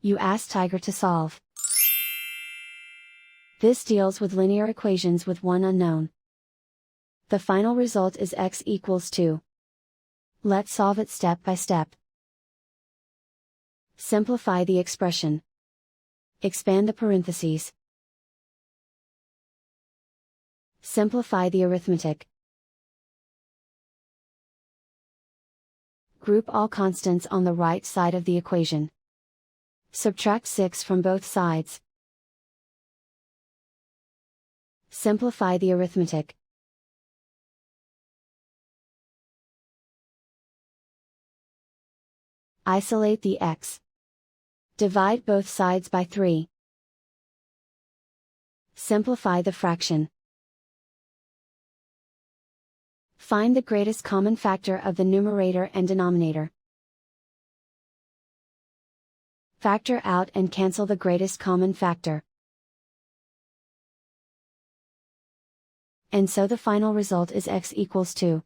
You ask Tiger to solve. This deals with linear equations with one unknown. The final result is x equals 2. Let's solve it step by step. Simplify the expression. Expand the parentheses. Simplify the arithmetic. Group all constants on the right side of the equation. Subtract 6 from both sides. Simplify the arithmetic. Isolate the x. Divide both sides by 3. Simplify the fraction. Find the greatest common factor of the numerator and denominator. Factor out and cancel the greatest common factor. And so the final result is x equals 2.